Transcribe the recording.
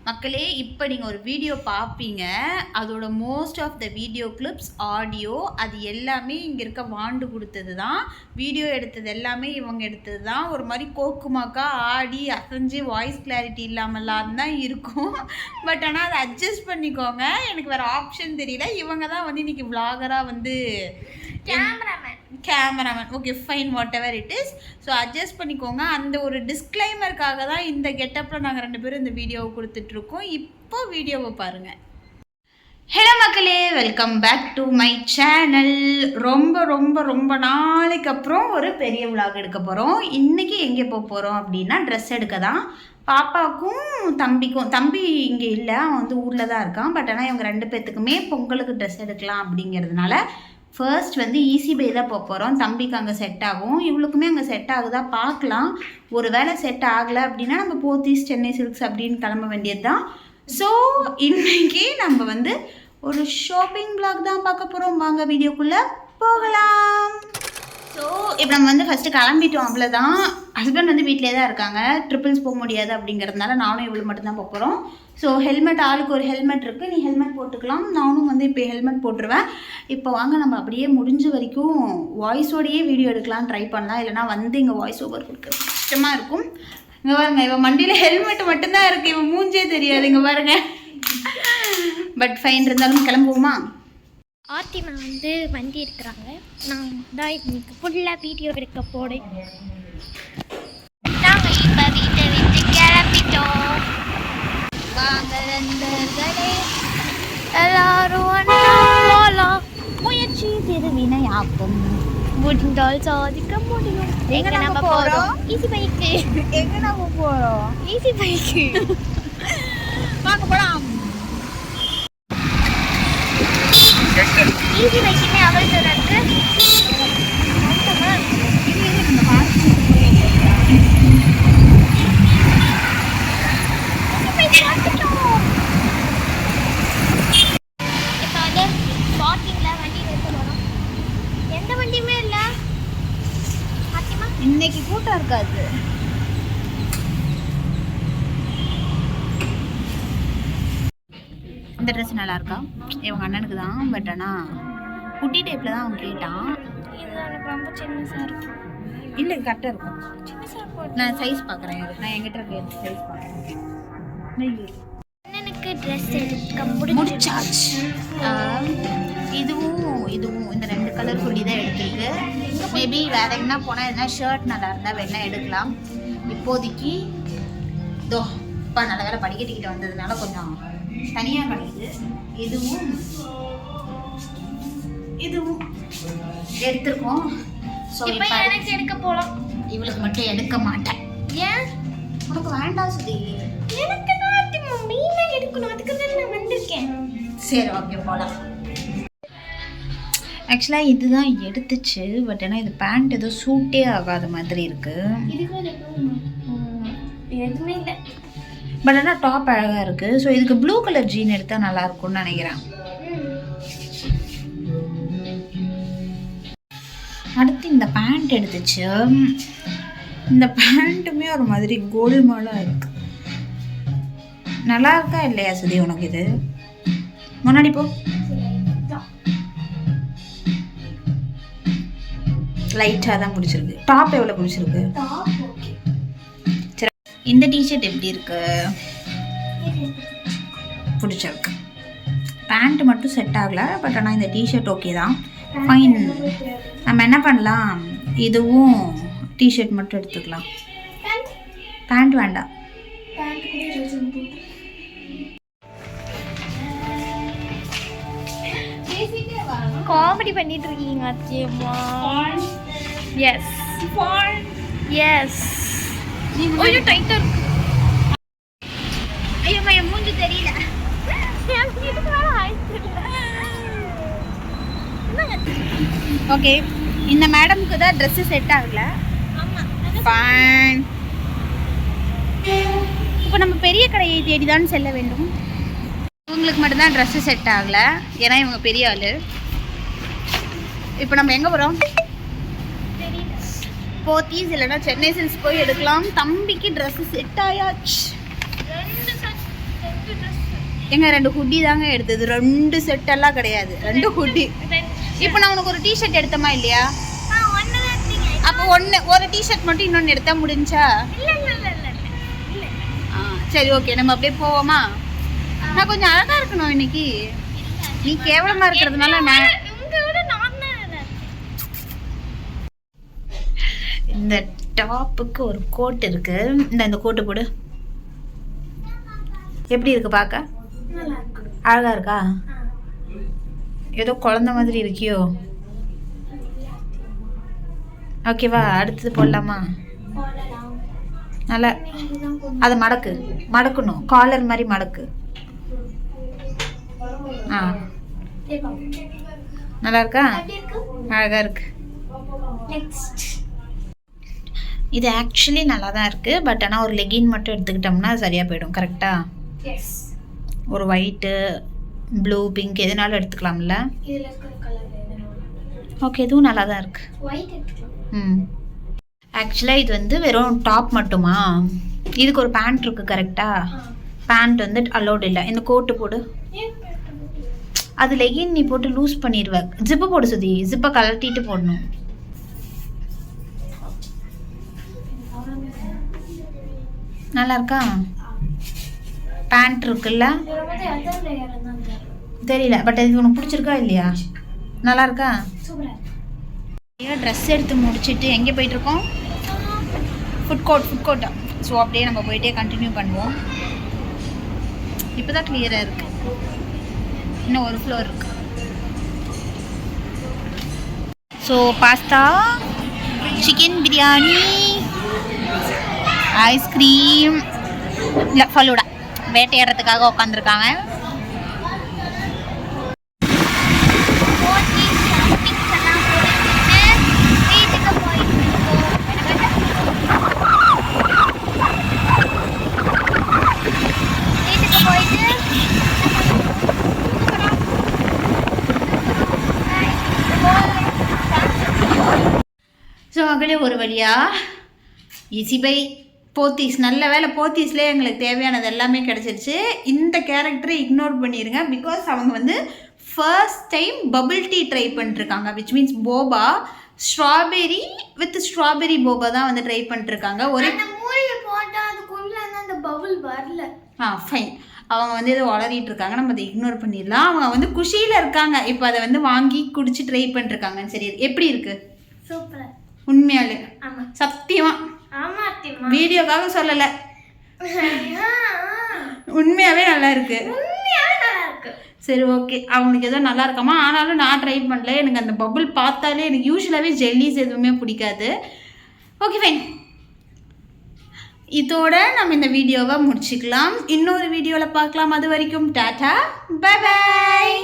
மக்களே, இப்போ நீங்கள் ஒரு வீடியோ பார்ப்பீங்க. அதோட most of the video clips, audio அது எல்லாமே இங்கே இருக்க வாண்டு கொடுத்தது தான். வீடியோ எடுத்தது எல்லாமே இவங்க எடுத்தது தான். ஒரு மாதிரி கோக்குமாக்கா ஆடி அசைஞ்சு வாய்ஸ் கிளாரிட்டி இல்லாமலாம் தான் இருக்கும். பட் ஆனால் அதை அட்ஜஸ்ட் பண்ணிக்கோங்க. எனக்கு வேறு ஆப்ஷன் தெரியல. இவங்க தான் வந்து இன்றைக்கி விளாகராக வந்து cameraman. Okay fine, what ever it is. So adjust பண்ணிக்கோங்க. அந்த ஒரு டிஸ்க்ளைமருக்காக தான் இந்த கெட்டப்பில் நாங்கள் 2 பேரும் இந்த வீடியோவை கொடுத்துட்ருக்கோம். இப்போ வீடியோவை பாருங்கள். ஹலோ மக்களே, welcome back to my channel. ரொம்ப ரொம்ப ரொம்ப நாளைக்கு அப்புறம் ஒரு பெரிய விளாக் எடுக்க போகிறோம். இன்றைக்கி எங்கே போக போகிறோம் அப்படின்னா ட்ரெஸ் எடுக்க தான். பாப்பாவுக்கும் தம்பிக்கும். தம்பி இங்கே இல்லை, அவன் வந்து ஊரில் தான் இருக்கான். பட் ஆனால் இவங்க 2 பேர்த்துக்குமே பொங்கலுக்கு ட்ரெஸ் எடுக்கலாம் அப்படிங்கிறதுனால ஃபர்ஸ்ட் வந்து ஈஸி பை தான் போக போகிறோம். தம்பிக்கு அங்கே செட் ஆகும், இவளுக்குமே அங்கே செட் ஆகுதா பார்க்கலாம். ஒரு வேளை செட் ஆகலை அப்படின்னா நம்ம போத்தீஸ், சென்னை சில்க்ஸ் அப்படின்னு கிளம்ப வேண்டியது தான். ஸோ இன்றைக்கி நம்ம வந்து ஒரு ஷாப்பிங் பிளாக் தான் பார்க்க போகிறோம். வாங்க வீடியோக்குள்ளே போகலாம். ஸோ இப்போ நம்ம வந்து ஃபஸ்ட்டு கிளம்பிட்டோம், அவ்வளோதான். ஹஸ்பண்ட் வந்து வீட்டிலே தான் இருக்காங்க. ட்ரிப்பிள்ஸ் போக முடியாது அப்படிங்கிறதுனால நானும் இவ்வளோ மட்டும்தான் போக போகிறோம். ஸோ ஹெல்மெட், ஆளுக்கு ஒரு ஹெல்மெட் இருக்குது. நீ ஹெல்மெட் போட்டுக்கலாம், நானும் வந்து இப்போ ஹெல்மெட் போட்டுருவேன். இப்போ வாங்க நம்ம அப்படியே முடிஞ்ச வரைக்கும் வாய்ஸோடையே வீடியோ எடுக்கலாம் ட்ரை பண்ணலாம். இல்லைனா வந்து இங்கே வாய்ஸ் ஓவர் கொடுக்க கஷ்டமாக இருக்கும். இங்கே பாருங்க, இவன் மண்டியில் ஹெல்மெட் மட்டும்தான் இருக்குது, இவன் மூஞ்சே தெரியாது. இங்கே பாருங்க. பட் ஃபைன், இருந்தாலும் கிளம்புவோமா? ஆர்த்திமா வந்து வண்டி எடுக்கிறாங்க. நான் தான் இன்னைக்கு ஃபுல்லாக வீடியோ எடுக்க போகிறேன். நாங்கள் இப்போ வீட்டை விட்டு கிளம்பிட்டோம். வாங்க நண்பர்களே, எல்லாரும் போகலாம். முயற்சி திருவினையாக்கும், முடிந்தால் சாதிக்க முடியும். எங்கே நம்ம போகிறோம்? Easy bike. எங்கே நம்ம போகிறோம்? Easy bike. வாங்க போகலாம். ஈஸி பைக்குமே அவள் இருக்கு. இப்போ வந்து பார்க்கிங்கில் வண்டி நிறுத்த போகிறோம். எந்த வண்டியுமே இல்லை. ஆத்திமா இன்னைக்கு கூட்டம் இருக்காது. இந்த ட்ரெஸ் நல்லா இருக்கா? இவங்க அண்ணனுக்கு தான். பட் ஆனால் குட்டி டைப்பில் தான் அவன் கேட்டான். இது எனக்கு ரொம்ப சின்னதாக இருக்கும். இல்லை, கரெக்டாக இருக்கும். சின்னதாக போட்டு நான் சைஸ் பார்க்குறேன். நான் எங்கிட்ட இருக்க சைஸ் பார்க்குறேன். அண்ணனுக்கு ட்ரெஸ் எடுக்க முடிச்சாச்சு. இதுவும் இந்த 2 கலர் சொல்லி தான் எடுத்துருக்கு. மேபி வேற எங்கன்னா போனால் எதனா ஷர்ட் நல்லா இருந்தால் வேணா எடுக்கலாம். இப்போதைக்கு இதோ இப்போ நல்ல வேலை படிக்கட்டிக்கிட்டு வந்ததுனால கொஞ்சம் தனியாக கிடைக்குது. இதுவும் எடுத்துருக்கோம். ஸோ இப்போ எனக்கு எடுக்க போகலாம். இவளுக்கு மட்டும் எடுக்க மாட்டேன். ஏன்? உனக்கு வேண்டாம் சுதி. எனக்கு நாட்டி மம்மி நான் எடுக்கணும், அதுக்கு தான் நான் வந்திருக்கேன். சரி, ஓகே போகலாம். ஆக்சுவலாக இதுதான் எடுத்துச்சு. பட் ஆனால் இது பேண்ட் ஏதோ சூட்டே ஆகாத மாதிரி இருக்குது. எதுவுமே இல்லை. பட் ஆனால் டாப் அழகாக இருக்குது. ஸோ இதுக்கு ப்ளூ கலர் ஜீன் எடுத்தால் நல்லாயிருக்கும்னு நினைக்கிறேன். அடுத்து இந்த பேண்ட் எடுத்துச்சு. இந்த பேண்ட்டுமே ஒரு மாதிரி கோல்மாலாக இருக்கு. நல்லா இருக்கா இல்லையா சுதி உனக்கு? இது முன்னாடி போ. லைட்டாக தான் பிடிச்சிருக்கு. டாப் எவ்வளோ பிடிச்சிருக்கு? சரி, இந்த டிஷர்ட் எப்படி இருக்கு? பிடிச்சிருக்கு. பேண்ட் மட்டும் செட் ஆகலை. பட் ஆனால் இந்த டிஷர்ட் ஓகே தான், ஃபைன். நம்ம என்ன பண்ணலாம், இதுவும் டிஷர்ட் மட்டும் எடுத்துக்கலாம். பேண்ட் வேண்டாம். காமெடி பண்ணிட்டு இருக்கீங்க அத்தியம்மா. S S. ஐயோ டைட்டா இருக்கு. ஐயோ என் மூஞ்சி தெரியல. ஓகே, இந்த மேடம்க்கு தான் ட்ரெஸ்ஸு செட் ஆகல. ஃபைன். இப்போ நம்ம பெரிய கடையை தேடி தான் செல்ல வேண்டும். இவங்களுக்கு மட்டும்தான் ட்ரெஸ்ஸு செட் ஆகலை, ஏன்னா இவங்க பெரிய ஆள். இப்போ நம்ம எங்கே போகிறோம்? போத்தீஸ் இல்லைன்னா சென்னை சில்க்ஸ் போய் எடுக்கலாம். தம்பிக்கு ட்ரெஸ்ஸு செட் ஆயாச்சு. எங்க 2 ஹுட்டி தாங்க எடுத்தது, 2 செட்டெல்லாம் கிடையாது, 2 ஹுட்டி. இப்போ நான் உனக்கு ஒரு டிஷர்ட் எடுத்தமா இல்லையா? அப்போ ஒரு டிஷர்ட் மட்டும் இன்னொன்று எடுத்தா முடிஞ்சா? சரி ஓகே, நம்ம அப்படியே போவோமா? நான் கொஞ்சம் அழகா இருக்கணும் இன்னைக்கு. நீ கேவலமா இருக்கிறதுனால நான் இந்த டாப்புக்கு ஒரு கோட் இருக்கு. இந்த கோட்டு போடு. எப்படி இருக்கு பார்க்க? அழகா இருக்கா? ஏதோ குழந்தை மாதிரி இருக்கியோ? ஓகேவா, அடுத்தது போடலாமா? நல்லா அதை மடக்கணும், காலர் மாதிரி மடக்கு. நல்லா இருக்கா? அழகா இருக்கு. இது ஆக்சுவலி நல்லா தான் இருக்கு, பட் ஆனால் ஒரு லெகின் மட்டும் எடுத்துக்கிட்டோம்னா சரியா போயிடும். கரெக்டா? ஒரு ஒயிட்டு, ப்ளூ, பிங்க் எதுனாலும் எடுத்துக்கலாம்ல. ஓகே, இதுவும் நல்லா தான் இருக்கு. ஆக்சுவலாக இது வந்து வெறும் டாப் மட்டுமா? இதுக்கு ஒரு பேண்ட் இருக்கு. கரெக்டா? பேண்ட் வந்து அலோடு இல்லை. இந்த கோட்டு போடு. அது லெகின் நீ போட்டு லூஸ் பண்ணிடுவ. ஜிப்பு போடு சுதி, ஜிப்பை கழட்டிட்டு போடணும். நல்லா இருக்கா? பேண்ட் இருக்குல்ல, தெரியல, பட் இது உனக்கு பிடிச்சிருக்கா இல்லையா? நல்லா இருக்கா? ட்ரெஸ் எடுத்து முடிச்சுட்டு எங்கே போயிட்டுருக்கோம்? ஃபுட் கோர்ட்டா. ஸோ அப்படியே நம்ம போயிட்டே கண்டினியூ பண்ணுவோம். இப்போ தான் கிளியராக இருக்குது, இன்னும் ஒரு ஃப்ளோர் இருக்கு. So pasta, chicken biryani, ice cream, இல்லை ஃபலூடா வேட்டையாடுறதுக்காக உட்காந்துருக்காங்க. ஸோ மகளே, ஒரு வழியா ஈஸி பை போத்தீஸ். நல்ல வேலை, போத்தீஸ்லேயே எங்களுக்கு தேவையானது எல்லாமே கிடச்சிருச்சு. இந்த கேரக்டரை இக்னோர் பண்ணிடுங்க, பிகாஸ் அவங்க வந்து first time bubble tea try பண்ணிட்டுருக்காங்க, which means boba, strawberry with strawberry boba தான் வந்து ட்ரை பண்ணிட்டுருக்காங்க. ஒரு பபுள் வரல. ஃபைன், அவங்க வந்து இதை வளரிட்டு இருக்காங்க, நம்ம அதை இக்னோர் பண்ணிடலாம். அவங்க வந்து குஷியில் இருக்காங்க, இப்போ அதை வந்து வாங்கி குடிச்சு ட்ரை பண்ணிட்டுருக்காங்க. சரி, எப்படி இருக்கு? சூப்பர். உண்மையாலே சத்தியமா வீடியோக்காக சொல்லலை, உண்மையாகவே நல்லா இருக்கு. சரி ஓகே, அவங்களுக்கு ஏதோ நல்லா இருக்காமா. ஆனாலும் நான் ட்ரை பண்ணல, எனக்கு அந்த பபுள் பார்த்தாலே எனக்கு யூஸ்வலாகவே ஜெல்லிஸ் எதுவுமே பிடிக்காது. ஓகே ஃபைன், இதோட நம்ம இந்த வீடியோவை முடிச்சுக்கலாம். இன்னொரு வீடியோவில் பார்க்கலாம். அது வரைக்கும் டாடா, பை பாய்.